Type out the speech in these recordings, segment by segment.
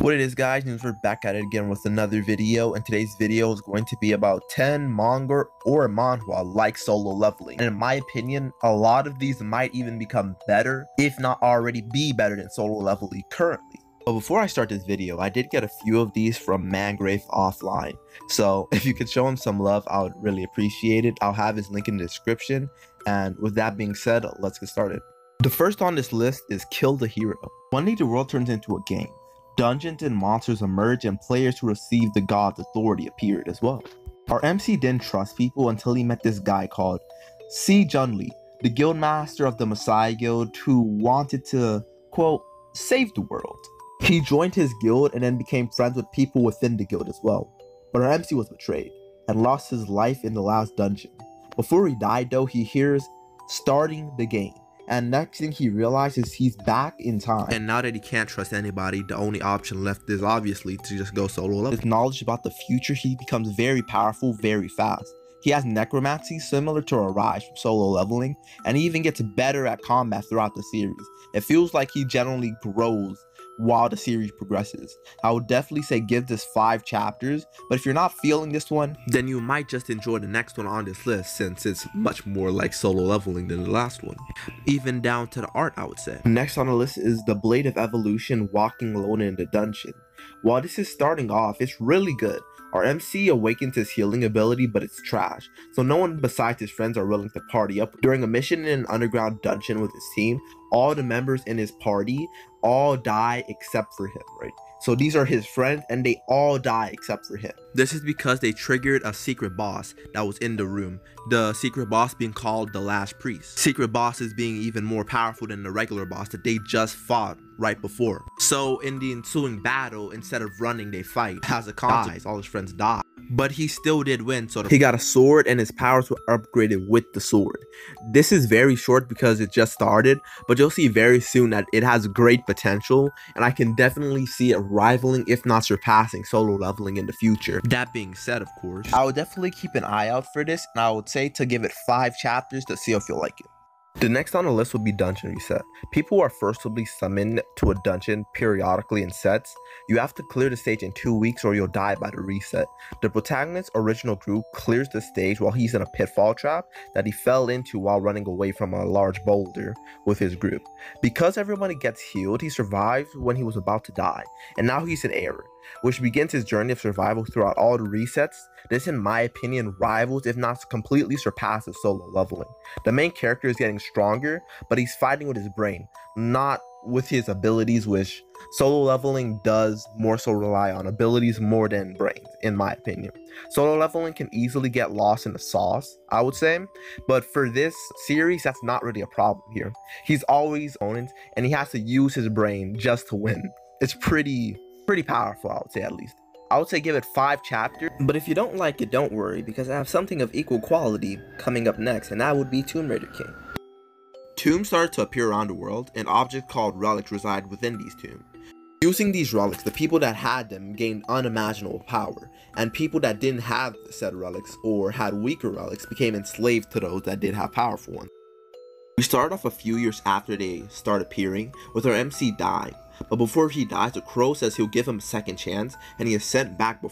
What it is, guys, and we're back at it again with another video, and today's video is going to be about 10 manga or manhwa like Solo Leveling. And in my opinion, a lot of these might even become better, if not already be better than Solo Leveling currently. But before I start this video, I did get a few of these from Manga offline, so if you could show him some love, I would really appreciate it. I'll have his link in the description, and with that being said, let's get started. The first on this list is Kill the Hero. One day the world turns into a game. Dungeons and monsters emerge, and players who receive the god's authority appeared as well. Our MC didn't trust people until he met this guy called Si Junli, the guild master of the Messiah Guild, who wanted to, quote, save the world. He joined his guild and then became friends with people within the guild as well. But our MC was betrayed and lost his life in the last dungeon. Before he died though, he hears starting the game. And next thing he realizes, he's back in time. And now that he can't trust anybody, the only option left is obviously to just go solo level. With knowledge about the future, he becomes very powerful very fast. He has necromancy similar to Arise from Solo Leveling, and he even gets better at combat throughout the series. It feels like he generally grows while the series progresses. I would definitely say give this 5 chapters, but if you're not feeling this one, then you might just enjoy the next one on this list, since it's much more like Solo Leveling than the last one, even down to the art, I would say. Next on the list is the Blade of Evolution, Walking Alone in the Dungeon. While this is starting off, it's really good. Our MC awakens his healing ability, but it's trash, so no one besides his friends are willing to party up. During a mission in an underground dungeon with his team, all the members in his party all die except for him, right? So these are his friends and they all die except for him. This is because they triggered a secret boss that was in the room. The secret boss being called the Last Priest. Secret bosses being even more powerful than the regular boss that they just fought right before. So in the ensuing battle, instead of running, they fight. As a consequence, all his friends die. But he still did win, so he got a sword and his powers were upgraded with the sword. This is very short because it just started, but you'll see very soon that it has great potential, and I can definitely see it rivaling, if not surpassing, Solo Leveling in the future. That being said, of course, I would definitely keep an eye out for this, and I would say to give it 5 chapters to see if you'll like it. The next on the list will be Dungeon Reset. People are forcibly summoned to a dungeon periodically in sets. You have to clear the stage in 2 weeks or you'll die by the reset. The protagonist's original group clears the stage while he's in a pitfall trap that he fell into while running away from a large boulder with his group. Because everybody gets healed, he survives when he was about to die, and now he's in error, which begins his journey of survival throughout all the resets. This, in my opinion, rivals, if not completely surpasses, Solo Leveling. The main character is getting stronger, but he's fighting with his brain, not with his abilities, which Solo Leveling does more so rely on abilities more than brains, in my opinion. Solo Leveling can easily get lost in the sauce, I would say, but for this series, that's not really a problem here. He's always opponent, and he has to use his brain just to win. It's pretty powerful, I would say, at least. I would say give it 5 chapters, but if you don't like it, don't worry, because I have something of equal quality coming up next, and that would be Tomb Raider King. Tombs started to appear around the world, and objects called relics reside within these tombs. Using these relics, the people that had them gained unimaginable power, and people that didn't have said relics or had weaker relics became enslaved to those that did have powerful ones. We start off a few years after they start appearing, with our MC dying. But before he dies, the crow says he'll give him a second chance, and he is sent back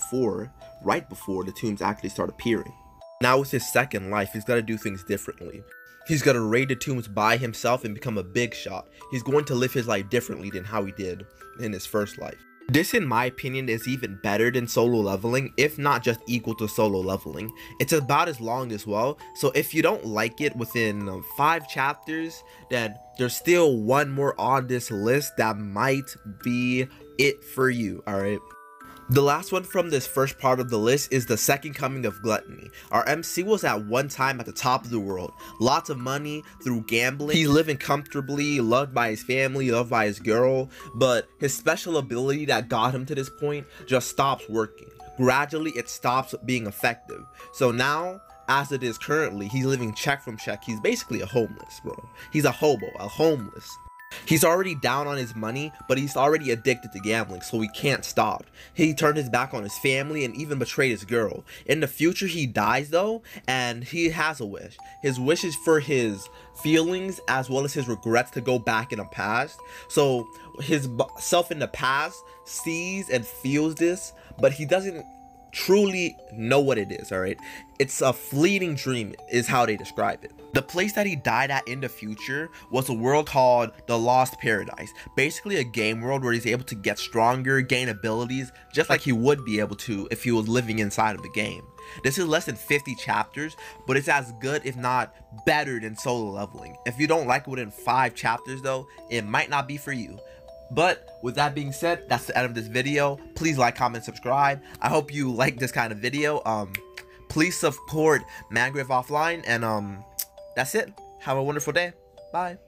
right before the tombs actually start appearing. Now with his second life, he's got to do things differently. He's got to raid the tombs by himself and become a big shot. He's going to live his life differently than how he did in his first life. This, in my opinion, is even better than Solo Leveling, if not just equal to Solo Leveling. It's about as long as well, so if you don't like it within 5 chapters, then there's still one more on this list that might be it for you, alright? The last one from this first part of the list is the second coming of Gluttony. Our MC was at one time at the top of the world. Lots of money through gambling. He's living comfortably, loved by his family, loved by his girl, but his special ability that got him to this point just stops working. Gradually, it stops being effective. So now, as it is currently, he's living check from check. He's basically a homeless, bro. He's a hobo, a homeless. He's already down on his money, but he's already addicted to gambling, so he can't stop. He turned his back on his family and even betrayed his girl. In the future, he dies though, and he has a wish. His wish is for his feelings as well as his regrets to go back in the past. So his self in the past sees and feels this, but he doesn't truly know what it is. All right, it's a fleeting dream is how they describe it. The place that he died at in the future was a world called the Lost Paradise, basically a game world where he's able to get stronger, gain abilities just like he would be able to if he was living inside of the game. This is less than 50 chapters, but it's as good if not better than Solo Leveling. If you don't like it within 5 chapters though, it might not be for you. But with that being said, that's the end of this video. Please like, comment, subscribe. I hope you like this kind of video. Please support Manga Offline, and that's it. Have a wonderful day. Bye.